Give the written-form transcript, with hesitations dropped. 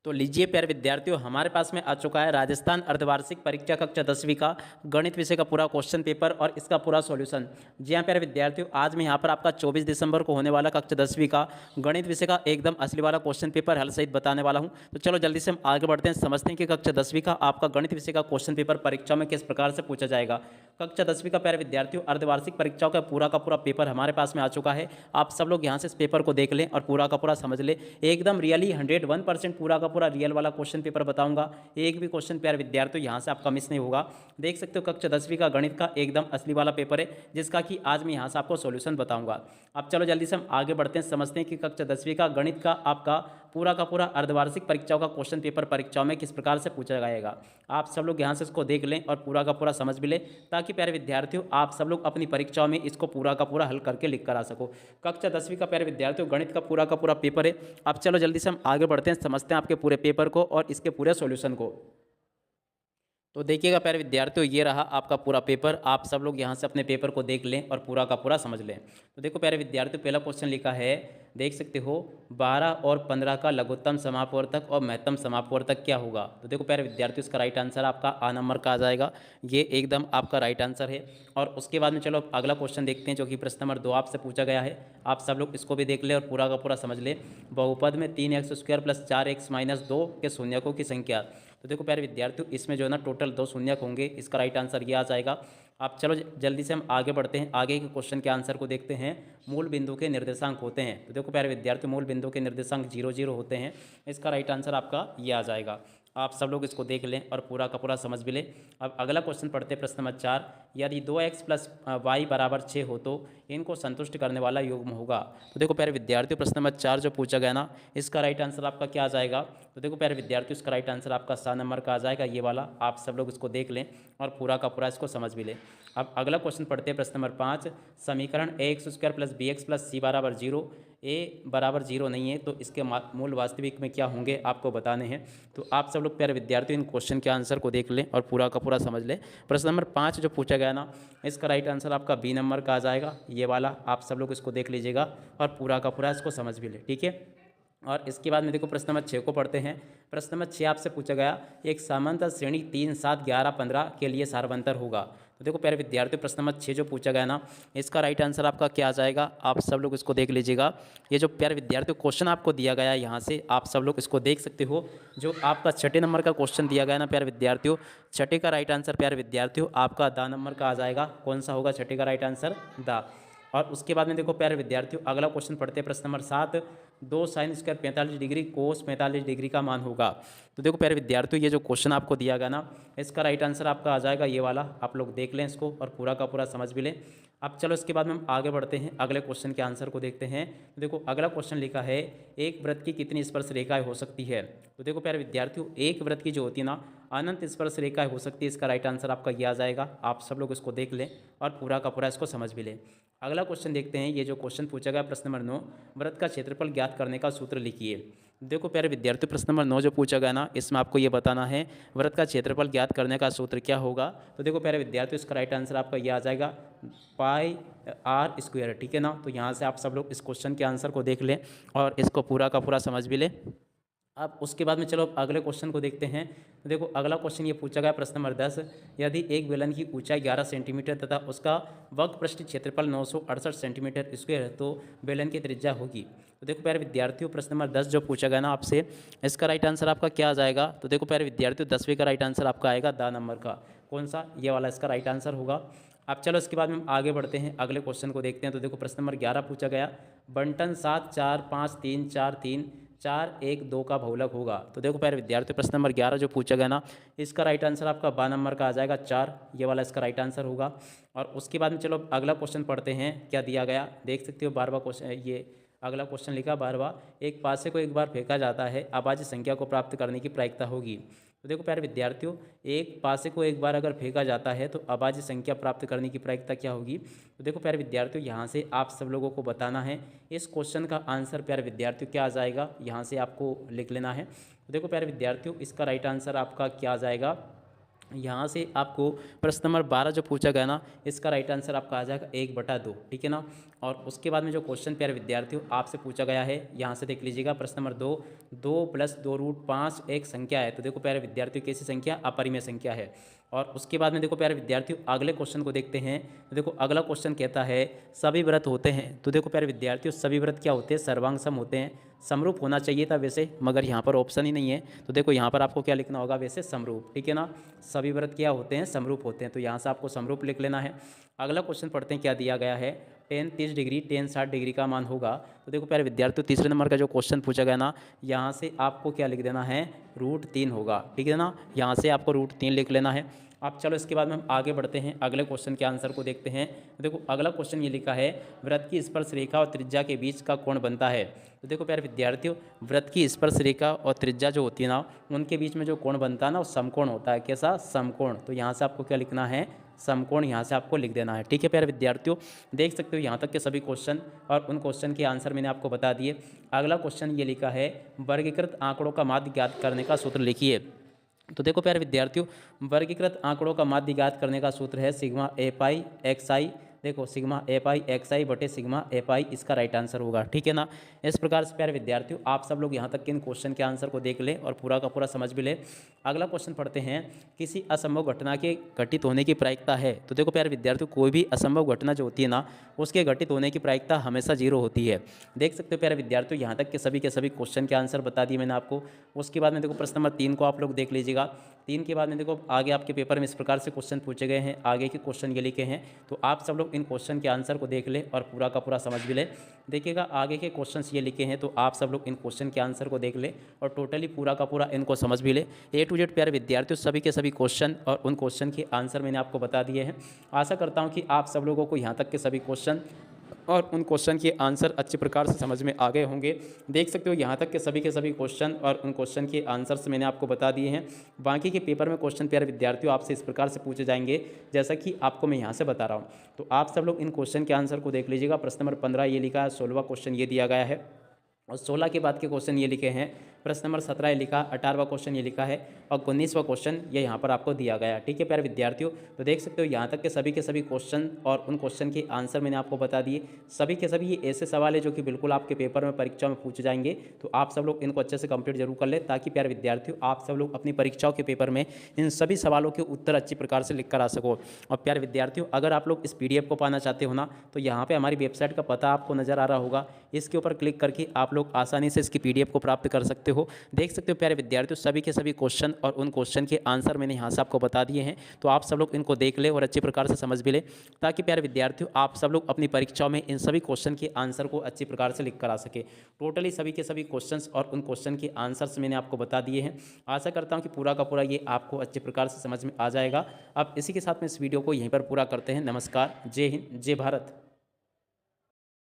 तो लीजिए प्यारे विद्यार्थियों, हमारे पास में आ चुका है राजस्थान अर्धवार्षिक परीक्षा कक्षा 10वीं का गणित विषय का पूरा क्वेश्चन पेपर और इसका पूरा सॉल्यूशन। जी हाँ प्यारे विद्यार्थियों, आज मैं यहाँ पर आपका 24 दिसंबर को होने वाला कक्षा 10वीं का गणित विषय का एकदम असली वाला क्वेश्चन पेपर हल सहित बताने वाला हूँ। तो चलो जल्दी से हम आगे बढ़ते हैं, समझते हैं कि कक्षा 10वीं का आपका गणित विषय का क्वेश्चन पेपर परीक्षा में किस प्रकार से पूछा जाएगा। कक्षा 10वीं का प्यारे विद्यार्थियों अर्धवार्षिक परीक्षाओं का पूरा पेपर हमारे पास में आ चुका है। आप सब लोग यहाँ से इस पेपर को देख लें और पूरा का पूरा समझ लें। एकदम रियली 101% पूरा का पूरा रियल वाला क्वेश्चन पेपर बताऊंगा। एक भी क्वेश्चन प्यारे विद्यार्थियों यहाँ से आपका मिस नहीं होगा। देख सकते हो कक्षा 10वीं का गणित का एकदम असली वाला पेपर है, जिसका कि आज मैं यहाँ से आपको सॉल्यूशन बताऊंगा। अब चलो जल्दी से हम आगे बढ़ते हैं, समझते हैं कि कक्षा 10वीं का गणित का आपका पूरा अर्धवार्षिक परीक्षाओं का क्वेश्चन पेपर परीक्षाओं में किस प्रकार से पूछा जाएगा। आप सब लोग यहाँ से इसको देख लें और पूरा का पूरा समझ भी लें, ताकि प्यारे विद्यार्थियों आप सब लोग अपनी परीक्षाओं में इसको पूरा का पूरा हल करके लिख कर आ सको। कक्षा 10वीं का प्यारे विद्यार्थियों गणित का पूरा पेपर है। अब चलो जल्दी से हम आगे बढ़ते हैं, समझते हैं आपके पूरे पेपर को और इसके पूरे सॉल्यूशन को। तो देखिएगा प्यारे विद्यार्थियों, ये रहा आपका पूरा पेपर। आप सब लोग यहाँ से अपने पेपर को देख लें और पूरा का पूरा समझ लें। तो देखो प्यारे विद्यार्थियों, पहला क्वेश्चन लिखा है, देख सकते हो 12 और 15 का लघुत्तम समापवर्तक और महत्तम समापवर्तक क्या होगा। तो देखो प्यारे विद्यार्थियों, इसका राइट आंसर आपका आ नंबर का आ जाएगा। ये एकदम आपका राइट आंसर है। और उसके बाद में चलो अगला क्वेश्चन देखते हैं, जो कि प्रश्न नंबर 2 आपसे पूछा गया है। आप सब लोग इसको भी देख लें और पूरा का पूरा समझ लें। बहुपद में 3x² + 4x - 2 के शून्यकों की संख्या। तो देखो प्यारे विद्यार्थियों, इसमें जो है ना टोटल 2 शून्यक होंगे। इसका राइट आंसर ये आ जाएगा। आप चलो जल्दी से हम आगे बढ़ते हैं, आगे के क्वेश्चन के आंसर को देखते हैं। मूल बिंदु के निर्देशांक होते हैं। तो देखो प्यारे विद्यार्थियों, मूल बिंदु के निर्देशांक 0 0 होते हैं। इसका राइट आंसर आपका ये आ जाएगा। आप सब लोग इसको देख लें और पूरा का पूरा समझ भी लें। अब अगला क्वेश्चन पढ़ते हैं, प्रश्न नंबर 4। यदि 2x + y = 6 हो तो इनको संतुष्ट करने वाला युग्म होगा। तो देखो प्यारे विद्यार्थियों, प्रश्न नंबर 4 जो पूछा गया ना, इसका राइट आंसर आपका क्या आ जाएगा। तो देखो प्यारे विद्यार्थियों, इसका राइट आंसर आपका 7 नंबर का आ जाएगा, ये वाला। आप सब लोग इसको देख लें और पूरा का पूरा इसको समझ भी लें। अब अगला क्वेश्चन पढ़ते हैं, प्रश्न नंबर 5। समीकरण ax² + bx + c = 0, a = 0 नहीं है तो इसके मूल वास्तविक में क्या होंगे आपको बताने हैं। तो आप सब लोग प्यारे विद्यार्थियों इन क्वेश्चन के आंसर को देख लें और पूरा का पूरा समझ लें। प्रश्न नंबर 5 जो पूछा गया ना, इसका राइट आंसर आपका बी नंबर का आ जाएगा, ये वाला। आप सब लोग इसको देख लीजिएगा और पूरा का पूरा इसको समझ भी लें, ठीक है। और इसके बाद में देखो प्रश्न नंबर 6 को पढ़ते हैं। प्रश्न नंबर 6 आपसे पूछा गया, एक समांतर श्रेणी 3 7 11 15 के लिए सारवंतर होगा। तो देखो प्यारे विद्यार्थियों, प्रश्न नंबर 6 जो पूछा गया ना, इसका राइट आंसर आपका क्या आ जाएगा। आप सब लोग इसको देख लीजिएगा। ये जो प्यारे विद्यार्थियों क्वेश्चन आपको दिया गया है, यहाँ से आप सब लोग इसको देख सकते हो। जो आपका छठे नंबर का क्वेश्चन दिया गया ना प्यारे विद्यार्थियों, छठे का राइट आंसर प्यारे विद्यार्थियों आपका दा नंबर का आ जाएगा। कौन सा होगा छठे का राइट आंसर, दा। और उसके बाद में देखो प्यारे विद्यार्थियों, अगला क्वेश्चन पढ़ते हैं, प्रश्न नंबर 7। 2 sin² 45 डिग्री कोस 45 डिग्री का मान होगा। तो देखो प्यारे विद्यार्थियों, ये जो क्वेश्चन आपको दिया गया ना, इसका राइट आंसर आपका आ जाएगा ये वाला। आप लोग देख लें इसको और पूरा का पूरा समझ भी लें। अब चलो इसके बाद में हम आगे बढ़ते हैं, अगले क्वेश्चन के आंसर को देखते हैं। तो देखो अगला क्वेश्चन लिखा है, एक वृत्त की कितनी स्पर्श रेखाएं हो सकती है। तो देखो प्यारे विद्यार्थियों, एक वृत्त की जो होती है ना, अनंत स्पर्श रेखाएं हो सकती है। इसका राइट आंसर आपका ये आ जाएगा। आप सब लोग इसको देख लें और पूरा का पूरा इसको समझ भी लें। अगला क्वेश्चन देखते हैं, ये जो क्वेश्चन पूछा गया प्रश्न नंबर 9, वृत्त का क्षेत्रफल ज्ञात करने का सूत्र लिखिए। देखो प्यारे विद्यार्थियों, प्रश्न नंबर 9 जो पूछा गया ना, इसमें आपको ये बताना है वृत्त का क्षेत्रफल ज्ञात करने का सूत्र क्या होगा। तो देखो प्यारे विद्यार्थियों, इसका राइट आंसर आपका ये आ जाएगा, πr², ठीक है ना। तो यहाँ से आप सब लोग इस क्वेश्चन के आंसर को देख लें और इसको पूरा का पूरा समझ भी लें। अब उसके बाद में चलो अगले क्वेश्चन को देखते हैं। तो देखो अगला क्वेश्चन ये पूछा गया प्रश्न नंबर 10। यदि एक बेलन की ऊंचाई 11 सेंटीमीटर तथा उसका वक्रपृष्ठ क्षेत्रफल 968 सेंटीमीटर स्क्वायर है तो बेलन की त्रिज्या होगी। तो देखो प्यारे विद्यार्थियों, प्रश्न नंबर 10 जो पूछा गया ना आपसे, इसका राइट आंसर आपका क्या आ जाएगा। तो देखो प्यारे विद्यार्थियों, 10वीं का राइट आंसर आपका आएगा दा नंबर का। कौन सा, ये वाला इसका राइट आंसर होगा। अब चलो इसके बाद में हम आगे बढ़ते हैं, अगले क्वेश्चन को देखते हैं। तो देखो प्रश्न नंबर 11 पूछा गया, बंटन 7 4 5 3 4 3 4 1 2 का बहुलक होगा। तो देखो प्यारे विद्यार्थियों, प्रश्न नंबर 11 जो पूछा गया ना, इसका राइट आंसर आपका बा नंबर का आ जाएगा 4, ये वाला इसका राइट आंसर होगा। और उसके बाद में चलो अगला क्वेश्चन पढ़ते हैं, क्या दिया गया देख सकते हो। 12वां क्वेश्चन, ये अगला क्वेश्चन लिखा 12वां, एक पासे को एक बार फेंका जाता है, अभाज्य संख्या को प्राप्त करने की प्रायिकता होगी। तो देखो प्यारे विद्यार्थियों, एक पासे को एक बार अगर फेंका जाता है तो अभाज्य संख्या प्राप्त करने की प्रायिकता क्या होगी। तो देखो प्यारे विद्यार्थियों, यहाँ से आप सब लोगों को बताना है इस क्वेश्चन का आंसर प्यारे विद्यार्थियों क्या आ जाएगा, यहाँ से आपको लिख लेना है। तो देखो प्यारे विद्यार्थियों, इसका राइट आंसर आपका क्या आ जाएगा। यहाँ से आपको प्रश्न नंबर 12 जो पूछा गया ना, इसका राइट आंसर आपका आ जाएगा 1/2, ठीक है ना। और उसके बाद में जो क्वेश्चन प्यारे विद्यार्थियों आपसे पूछा गया है, यहाँ से देख लीजिएगा प्रश्न नंबर 2, 2+2√5 एक संख्या है। तो देखो प्यारे विद्यार्थियों कैसी संख्या, अपरिमेय संख्या है। और उसके बाद में देखो प्यारे विद्यार्थियों अगले क्वेश्चन को देखते हैं। तो देखो अगला क्वेश्चन कहता है सभी व्रत होते हैं। तो देखो प्यारे विद्यार्थियों सभी व्रत क्या होते हैं, सर्वांग सम होते हैं। समरूप होना चाहिए था वैसे, मगर यहाँ पर ऑप्शन ही नहीं है। तो देखो यहाँ पर आपको क्या लिखना होगा, वैसे समरूप, ठीक है ना। सभी व्रत क्या होते हैं, समरूप होते हैं। तो यहाँ से आपको समरूप लिख लेना है। अगला क्वेश्चन पढ़ते हैं, क्या दिया गया है, tan 30 डिग्री tan 60 डिग्री का मान होगा। तो देखो प्यारे विद्यार्थियों तीसरे नंबर का जो क्वेश्चन पूछा गया ना, यहाँ से आपको क्या लिख देना है, √3 होगा, ठीक है ना। यहाँ से आपको √3 लिख लेना है। अब चलो इसके बाद में हम आगे बढ़ते हैं, अगले क्वेश्चन के आंसर को देखते हैं। तो देखो अगला क्वेश्चन ये लिखा है, वृत्त की स्पर्श रेखा और त्रिज्या के बीच का कोण बनता है। तो देखो प्यारे विद्यार्थियों वृत्त की स्पर्श रेखा और त्रिज्या जो होती है ना, उनके बीच में जो कोण बनता है ना, वो समकोण होता है। कैसा, समकोण। तो यहाँ से आपको क्या लिखना है, समकोण, यहाँ से आपको लिख देना है, ठीक है प्यारे विद्यार्थियों। देख सकते हो यहाँ तक के सभी क्वेश्चन और उन क्वेश्चन के आंसर मैंने आपको बता दिए। अगला क्वेश्चन ये लिखा है, वर्गीकृत आंकड़ों का माध्य ज्ञात करने का सूत्र लिखिए। तो देखो प्यारे विद्यार्थियों वर्गीकृत आंकड़ों का माध्य ज्ञात करने का सूत्र है सिग्मा ए पाई एक्स आई। देखो सिग्मा ए पाई एक्स आई बटे सिग्मा ए पाई, इसका राइट आंसर होगा, ठीक है ना। इस प्रकार से प्यारे विद्यार्थियों आप सब लोग यहाँ तक के इन क्वेश्चन के आंसर को देख ले और पूरा का पूरा समझ भी ले। अगला क्वेश्चन पढ़ते हैं, किसी असंभव घटना के घटित होने की प्रायिकता है। तो देखो प्यारे विद्यार्थियों कोई भी असंभव घटना जो होती है ना, उसके घटित होने की प्रायिकता हमेशा 0 होती है। देख सकते हो प्यारे विद्यार्थियों यहाँ तक के सभी क्वेश्चन के आंसर बता दिए मैंने आपको। उसके बाद में देखो प्रश्न नंबर 3 को आप लोग देख लीजिएगा। 3 के बाद में देखो आगे आपके पेपर में इस प्रकार से क्वेश्चन पूछे गए हैं, आगे के क्वेश्चन ये लिखे हैं। तो आप सब लोग इन क्वेश्चन के आंसर को देख ले और पूरा का पूरा समझ भी ले। देखिएगा आगे के क्वेश्चंस ये लिखे हैं, तो आप सब लोग इन क्वेश्चन के आंसर को देख ले और टोटली पूरा का पूरा इनको समझ भी ले। A to Z प्यारे विद्यार्थियों सभी के सभी क्वेश्चन और उन क्वेश्चन के आंसर मैंने आपको बता दिए हैं। आशा करता हूँ कि आप सब लोगों को यहाँ तक के सभी क्वेश्चन और उन क्वेश्चन के आंसर अच्छे प्रकार से समझ में आ गए होंगे। देख सकते हो यहाँ तक के सभी क्वेश्चन और उन क्वेश्चन के आंसर्स मैंने आपको बता दिए हैं। बाकी के पेपर में क्वेश्चन प्यारे विद्यार्थियों आपसे इस प्रकार से पूछे जाएंगे जैसा कि आपको मैं यहाँ से बता रहा हूँ। तो आप सब लोग इन क्वेश्चन के आंसर को देख लीजिएगा। प्रश्न नंबर 15 ये लिखा है, 16वां क्वेश्चन ये दिया गया है और 16 के बाद के क्वेश्चन ये लिखे हैं। प्रश्न नंबर 17 ये लिखा, 18वां क्वेश्चन ये लिखा है और 19वां क्वेश्चन ये यहाँ पर आपको दिया गया है, ठीक है प्यारे विद्यार्थियों। तो देख सकते हो यहाँ तक के सभी क्वेश्चन और उन क्वेश्चन के आंसर मैंने आपको बता दिए। सभी के सभी ये ऐसे सवाल है जो कि बिल्कुल आपके पेपर में परीक्षा में पूछे जाएंगे। तो आप सब लोग इनको अच्छे से कंप्लीट जरूर कर ले, ताकि प्यारे विद्यार्थियों आप सब लोग अपनी परीक्षाओं के पेपर में इन सभी सवालों के उत्तर अच्छी प्रकार से लिख कर आ सको। और प्यारे विद्यार्थियों अगर आप लोग इस PDF को पाना चाहते हो ना, तो यहाँ पर हमारी वेबसाइट का पता आपको नज़र आ रहा होगा, इसके ऊपर क्लिक करके आप लोग आसानी से इसकी PDF को प्राप्त कर सकते हो। देख सकते हो प्यारे विद्यार्थियों सभी के सभी क्वेश्चन और उन क्वेश्चन के आंसर मैंने यहाँ से आपको बता दिए हैं। तो आप सब लोग इनको देख ले और अच्छे प्रकार से समझ भी ले, ताकि प्यारे विद्यार्थियों आप सब लोग अपनी परीक्षाओं में इन सभी क्वेश्चन के आंसर को अच्छी प्रकार से लिख कर आ सके। टोटली सभी के सभी क्वेश्चंस और उन क्वेश्चन के आंसर्स मैंने आपको बता दिए हैं। आशा करता हूँ कि पूरा का पूरा ये आपको अच्छे प्रकार से समझ में आ जाएगा। अब इसी के साथ में इस वीडियो को यहीं पर पूरा करते हैं। नमस्कार, जय हिंद, जय भारत।